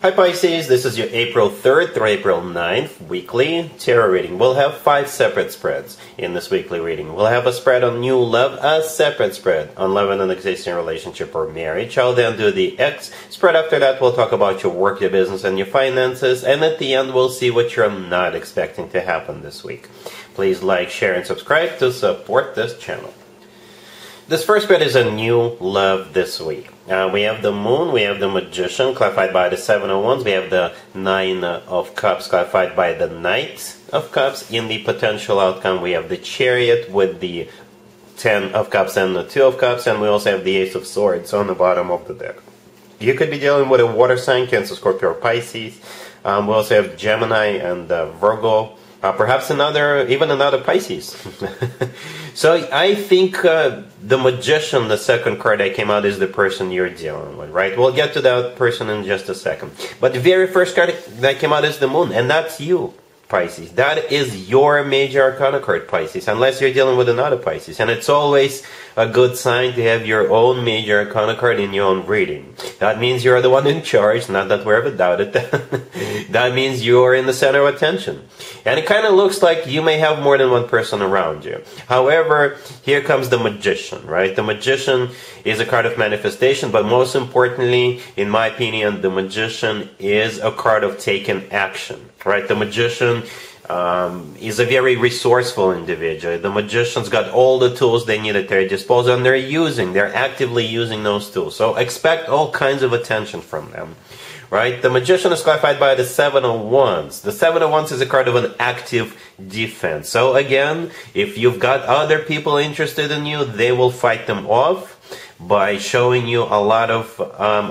Hi Pisces, this is your April 3rd through April 9th weekly tarot reading. We'll have 5 separate spreads in this weekly reading. We'll have a spread on new love, a separate spread on love in an existing relationship or marriage. I'll then do the X spread. After that, we'll talk about your work, your business, and your finances. And at the end, we'll see what you're not expecting to happen this week. Please like, share, and subscribe to support this channel. This first spread is a new love this week. We have the Moon, we have the Magician, clarified by the Seven of Wands. We have the Nine of Cups, clarified by the Knight of Cups. In the potential outcome, we have the Chariot with the Ten of Cups and the Two of Cups. And we also have the Ace of Swords on the bottom of the deck. You could be dealing with a water sign, Cancer, Scorpio, or Pisces. We also have Gemini and Virgo. Perhaps even another Pisces. So I think the Magician, the second card that came out, is the person you're dealing with, right? We'll get to that person in just a second. But the very first card that came out is the Moon, and that's you, Pisces. That is your major arcana card, Pisces, unless you're dealing with another Pisces. And it's always a good sign to have your own major arcana card in your own reading. That means you're the one in charge, not that we ever doubted that. That means you're in the center of attention. And it kind of looks like you may have more than one person around you. However, here comes the Magician, right? The Magician is a card of manifestation, but most importantly, in my opinion, the Magician is a card of taking action, right? The Magician is a very resourceful individual. The Magician's got all the tools they need at their disposal, and they're actively using those tools. So expect all kinds of attention from them. Right? The Magician is clarified by the Seven of Wands. The Seven of Wands is a card of an active defense. So again, if you've got other people interested in you, they will fight them off by showing you a lot of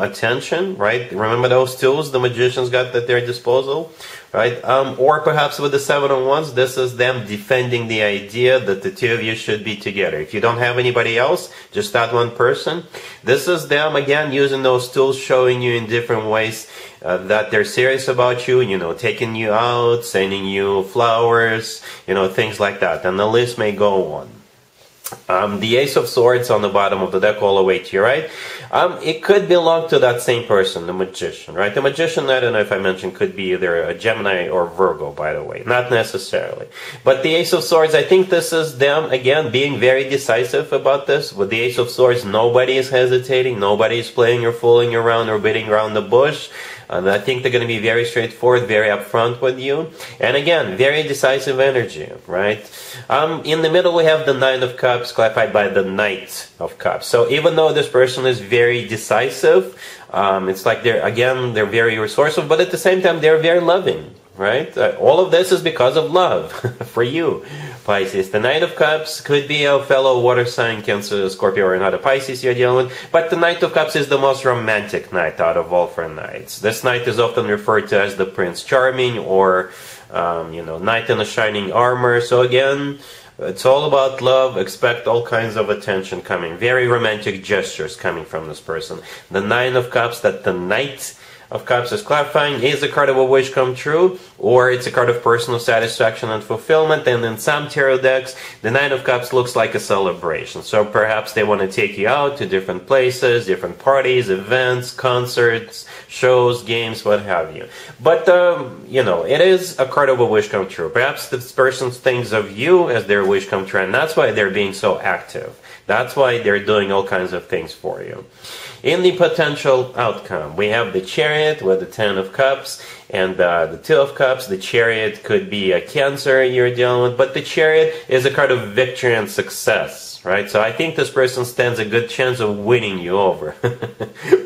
attention, right? Remember those tools the Magician's got at their disposal, right? Or perhaps with the Seven of Wands, this is them defending the idea that the two of you should be together. If you don't have anybody else, just that one person, this is them, again, using those tools, showing you in different ways that they're serious about you, you know, taking you out, sending you flowers, you know, things like that. And the list may go on. The Ace of Swords on the bottom of the deck all the way to your right. It could belong to that same person, the Magician, right? The Magician, I don't know if I mentioned, could be either a Gemini or Virgo, by the way. Not necessarily. But the Ace of Swords, I think this is them, again, being very decisive about this. With the Ace of Swords, nobody is hesitating. Nobody is playing or fooling around or beating around the bush. And I think they're going to be very straightforward, very upfront with you. And again, very decisive energy, right? In the middle, we have the Nine of Cups, clarified by the Knight of Cups. So even though this person is very decisive, it's like they're very resourceful, but at the same time, they're very loving, right? All of this is because of love for you, Pisces. The Knight of Cups could be a fellow water sign, Cancer, Scorpio, or another Pisces you're dealing with. But the Knight of Cups is the most romantic knight out of all 4 knights. This knight is often referred to as the Prince Charming or, knight in a shining armor. So again, it's all about love. Expect all kinds of attention coming. Very romantic gestures coming from this person. The Nine of Cups, that the Knight of Cups is clarifying, is a card of a wish come true, or it's a card of personal satisfaction and fulfillment. And in some tarot decks, the Nine of Cups looks like a celebration. So perhaps they want to take you out to different places, different parties, events, concerts, shows, games, what have you. But, it is a card of a wish come true. Perhaps this person thinks of you as their wish come true, and that's why they're being so active. That's why they're doing all kinds of things for you. In the potential outcome, we have the Chariot with the Ten of Cups and the Two of Cups. The Chariot could be a Cancer you're dealing with, but the Chariot is a card of victory and success, right? So I think this person stands a good chance of winning you over,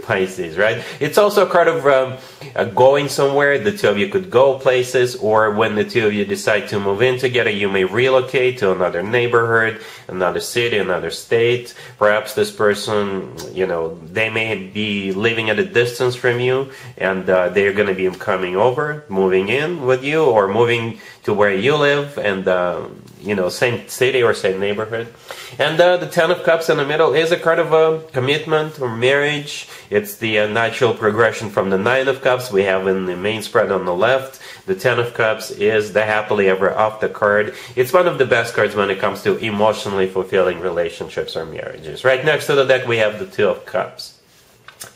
Pisces, right? It's also a card of going somewhere. The two of you could go places, or when the two of you decide to move in together, you may relocate to another neighborhood, another city, another state. Perhaps this person, they may be living at a distance from you, and they're going to be coming over, moving in with you, or moving to where you live, and same city or same neighborhood. And the Ten of Cups in the middle is a card of a commitment or marriage. It's the natural progression from the Nine of Cups we have in the main spread on the left. The Ten of Cups is the happily ever after card. It's one of the best cards when it comes to emotionally fulfilling relationships or marriages. Right next to the deck we have the Two of Cups.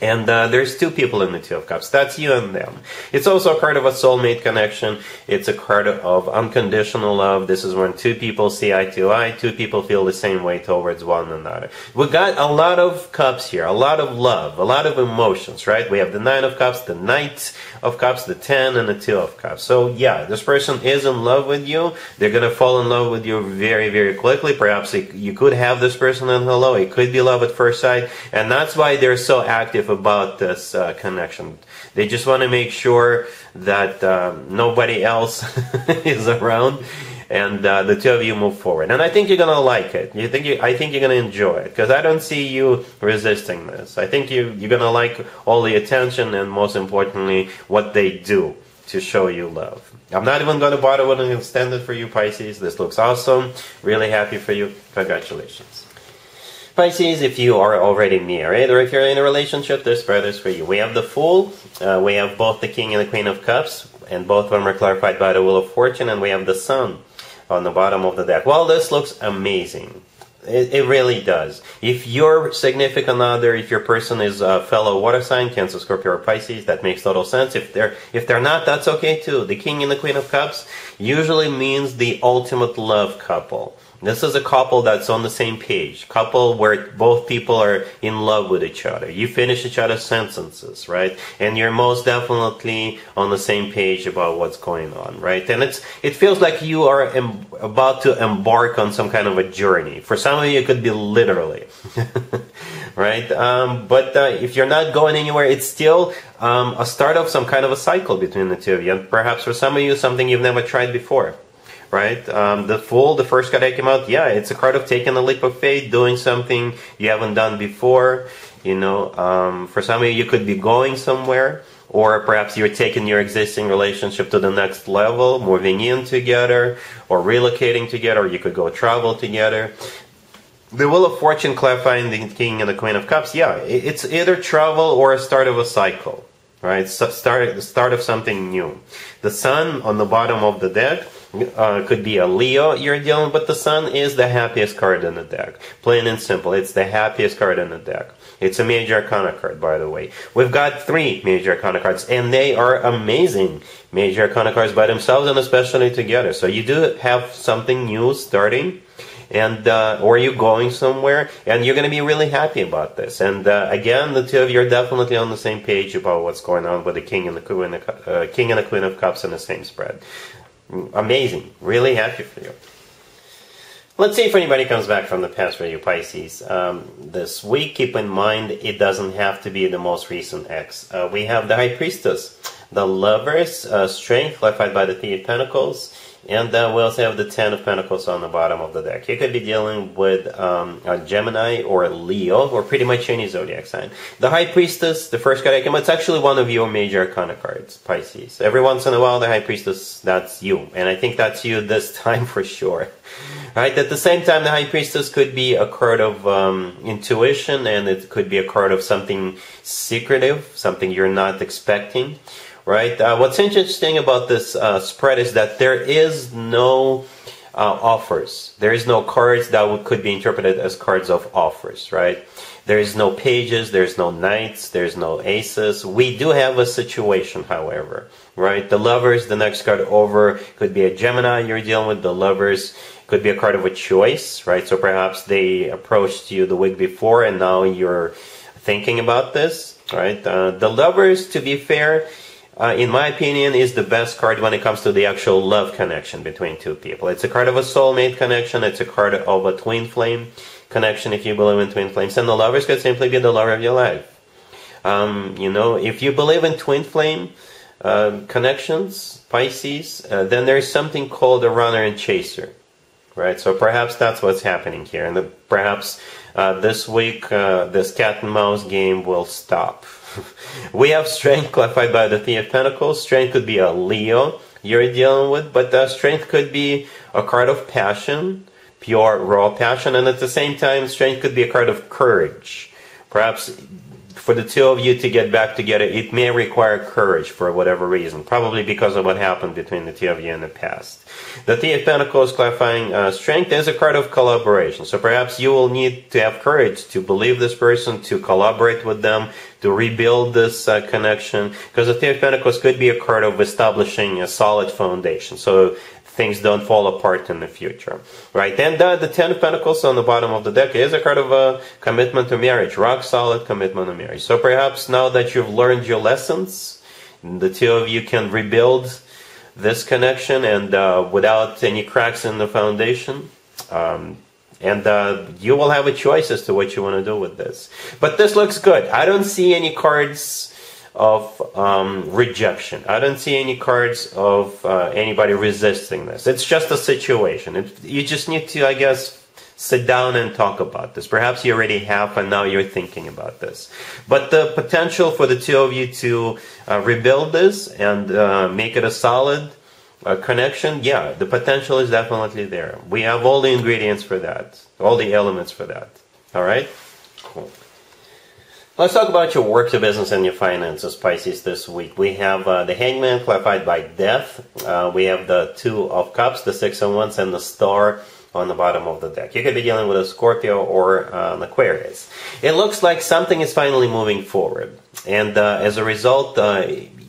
And there's two people in the Two of Cups. That's you and them. It's also a card of a soulmate connection. It's a card of unconditional love. This is when two people see eye to eye. Two people feel the same way towards one another. We got a lot of cups here. A lot of love. A lot of emotions, right? We have the Nine of Cups, the Knight of Cups, the Ten, and the Two of Cups. So yeah, this person is in love with you. They're going to fall in love with you very, very quickly. Perhaps you could have this person in hello. It could be love at first sight. And that's why they're so active about this connection. They just want to make sure that nobody else is around, and the two of you move forward. And I think you're gonna like it. I think you're gonna enjoy it, because I don't see you resisting this. I think you're gonna like all the attention, and most importantly, what they do to show you love. I'm not even going to bother with an extended for you, Pisces. This looks awesome. Really happy for you. Congratulations. Pisces, if you are already married or if you're in a relationship, this spread is for you. We have the Fool, we have both the King and the Queen of Cups, and both of them are clarified by the Wheel of Fortune, and we have the Sun on the bottom of the deck. Well, this looks amazing. It really does. If your significant other, if your person is a fellow water sign, Cancer, Scorpio, or Pisces, that makes total sense. If they're not, that's okay too. The King and the Queen of Cups usually means the ultimate love couple. This is a couple that's on the same page. Couple where both people are in love with each other. You finish each other's sentences, right? And you're most definitely on the same page about what's going on, right? And it feels like you are about to embark on some kind of a journey. For some of you, it could be literally, right? But if you're not going anywhere, it's still a start of some kind of a cycle between the two of you. And perhaps for some of you, something you've never tried before. Right? The Fool, the first card that came out, yeah, it's a card of taking a leap of faith, doing something you haven't done before. You know, for some of you, you could be going somewhere, or perhaps you're taking your existing relationship to the next level, moving in together, or relocating together, or you could go travel together. The Wheel of Fortune clarifying the King and the Queen of Cups, yeah, it's either travel or a start of a cycle, right? The start of something new. The Sun on the bottom of the deck, could be a Leo you're dealing with, but the Sun is the happiest card in the deck. Plain and simple, it's the happiest card in the deck. It's a major arcana card, by the way. We've got 3 major arcana cards, and they are amazing major arcana cards by themselves and especially together. So you do have something new starting, and or you're going somewhere, and you're going to be really happy about this. And again, the two of you are definitely on the same page about what's going on with the King and the Queen of Cups in the same spread. Amazing. Really happy for you. Let's see if anybody comes back from the past for you, Pisces. This week, keep in mind, it doesn't have to be the most recent ex. We have the High Priestess, the Lovers, Strength, clarified by the Three of Pentacles, and we also have the Ten of Pentacles on the bottom of the deck. You could be dealing with a Gemini or a Leo, or pretty much any zodiac sign. The High Priestess, the first card I came out, it's actually one of your major arcana cards, Pisces. Every once in a while, the High Priestess, that's you. And I think that's you this time for sure. Right? At the same time, the High Priestess could be a card of intuition, and it could be a card of something secretive, something you're not expecting. Right? What's interesting about this spread is that there is no offers. There is no cards that could be interpreted as cards of offers, right? There is no pages, there's no knights, there's no aces. We do have a situation, however, right? The Lovers, the next card over, could be a Gemini you're dealing with. The Lovers could be a card of a choice, right? So perhaps they approached you the week before and now you're thinking about this, right? The Lovers, to be fair, in my opinion, is the best card when it comes to the actual love connection between two people. It's a card of a soulmate connection. It's a card of a twin flame connection, if you believe in twin flames. And the Lovers could simply be the lover of your life. You know, if you believe in twin flame connections, Pisces, then there's something called a runner and chaser. Right? So perhaps that's what's happening here. And perhaps this week, this cat and mouse game will stop. We have Strength clarified by the Three of Pentacles. Strength could be a Leo you're dealing with, but Strength could be a card of passion, pure, raw passion, and at the same time, Strength could be a card of courage. Perhaps for the two of you to get back together, it may require courage for whatever reason, probably because of what happened between the two of you in the past. The Three of Pentacles clarifying strength is a card of collaboration. So perhaps you will need to have courage to believe this person, to collaborate with them, to rebuild this connection. Because the Three of Pentacles could be a card of establishing a solid foundation, so things don't fall apart in the future. Right? And the Ten of Pentacles on the bottom of the deck is a card of a commitment to marriage, rock solid commitment to marriage. So perhaps now that you've learned your lessons, the two of you can rebuild this connection and without any cracks in the foundation. You will have a choice as to what you want to do with this. But this looks good. I don't see any cards of rejection. I don't see any cards of anybody resisting this. It's just a situation. You just need to, I guess, sit down and talk about this. Perhaps you already have, and now you're thinking about this. But the potential for the two of you to rebuild this and make it a solid connection, yeah, the potential is definitely there. We have all the ingredients for that, all the elements for that. All right? Cool. Let's talk about your work, your business, and your finances, Pisces, this week. We have the Hangman clarified by Death. We have the Two of Cups, the Six of Wands, and the Star on the bottom of the deck. You could be dealing with a Scorpio or an Aquarius. It looks like something is finally moving forward. And as a result,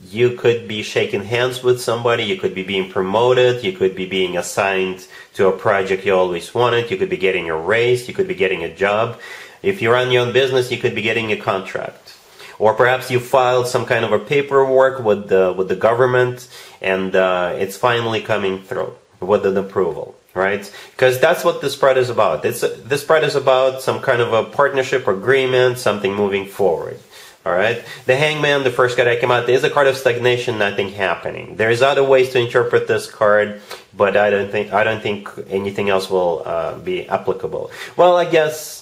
you could be shaking hands with somebody. You could be being promoted. You could be being assigned to a project you always wanted. You could be getting a raise. You could be getting a job. If you run your own business, you could be getting a contract. Or perhaps you filed some kind of a paperwork with the government, and it's finally coming through with an approval, right? Because that's what this spread is about. This spread is about some kind of a partnership agreement, something moving forward. All right. The Hangman, the first card that came out, is a card of stagnation, nothing happening. There's other ways to interpret this card, but I don't think anything else will be applicable. Well, I guess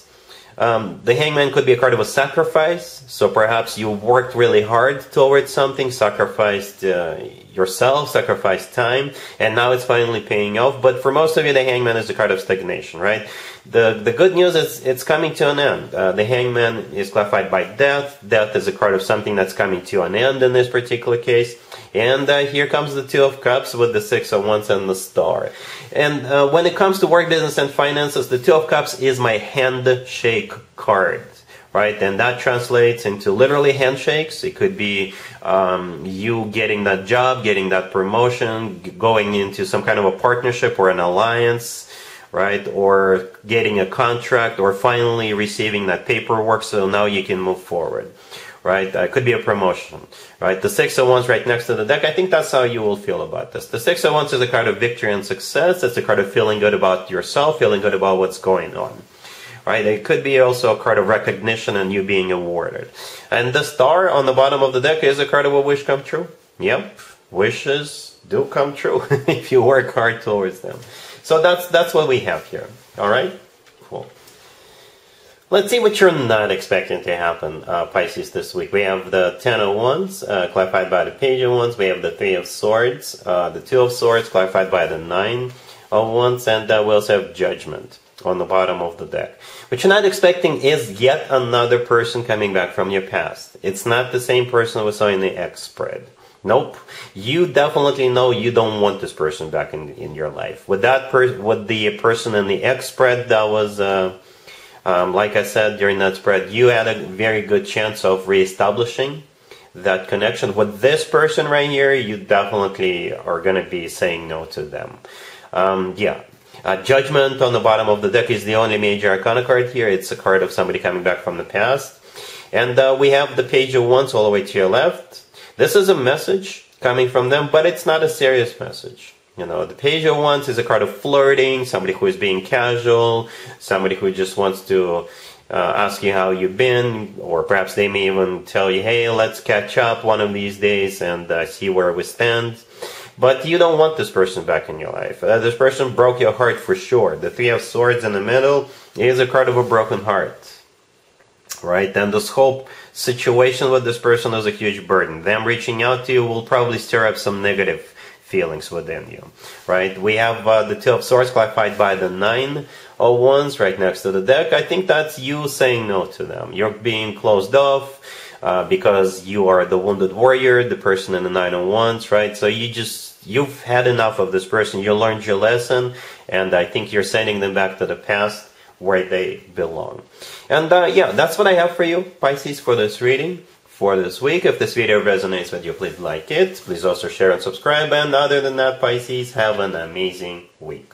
the Hangman could be a card of a sacrifice. So perhaps you worked really hard towards something, sacrificed yourself, sacrificed time, and now it's finally paying off. But for most of you, the Hangman is a card of stagnation, right? The good news is it's coming to an end. The Hangman is clarified by Death. Death is a card of something that's coming to an end in this particular case. And here comes the Two of Cups with the Six of Wands and the Star. And when it comes to work, business, and finances, the Two of Cups is my handshake card, right? And that translates into literally handshakes. It could be you getting that job, getting that promotion, going into some kind of a partnership or an alliance, right? Or getting a contract, or finally receiving that paperwork so now you can move forward. Right? It could be a promotion. Right? The Six of Wands right next to the deck, I think that's how you will feel about this. The Six of Wands is a card of victory and success. It's a card of feeling good about yourself, feeling good about what's going on. Right? It could be also a card of recognition and you being awarded. And the Star on the bottom of the deck is a card of a wish come true. Yep. Wishes do come true if you work hard towards them. So that's what we have here. Alright? Cool. Let's see what you're not expecting to happen, Pisces, this week. We have the Ten of Wands, clarified by the Page of Wands. We have the Three of Swords, the Two of Swords, clarified by the Nine of Wands. And we also have Judgment on the bottom of the deck. What you're not expecting is yet another person coming back from your past. It's not the same person we saw in the X spread. Nope. You definitely know you don't want this person back in your life. With the person in the X spread, that was... like I said during that spread, you had a very good chance of reestablishing that connection. With this person right here, you definitely are going to be saying no to them. Judgment on the bottom of the deck is the only major arcana card here. It's a card of somebody coming back from the past. And we have the Page of Wands all the way to your left. This is a message coming from them, but it's not a serious message. You know, the Page of Wands is a card of flirting, somebody who is being casual, somebody who just wants to ask you how you've been, or perhaps they may even tell you, hey, let's catch up one of these days and see where we stand. But you don't want this person back in your life. This person broke your heart for sure. The Three of Swords in the middle is a card of a broken heart. Right? And this whole situation with this person is a huge burden. Them reaching out to you will probably stir up some negative feelings within you, right? We have the Two of Swords clarified by the Nine of Wands right next to the deck. I think that's you saying no to them. You're being closed off because you are the wounded warrior, the person in the Nine of Wands, right? So you've had enough of this person. You learned your lesson, and I think you're sending them back to the past where they belong. And yeah, that's what I have for you, Pisces, for this reading for this week. If this video resonates with you, please like it. Please also share and subscribe. And other than that, Pisces, have an amazing week.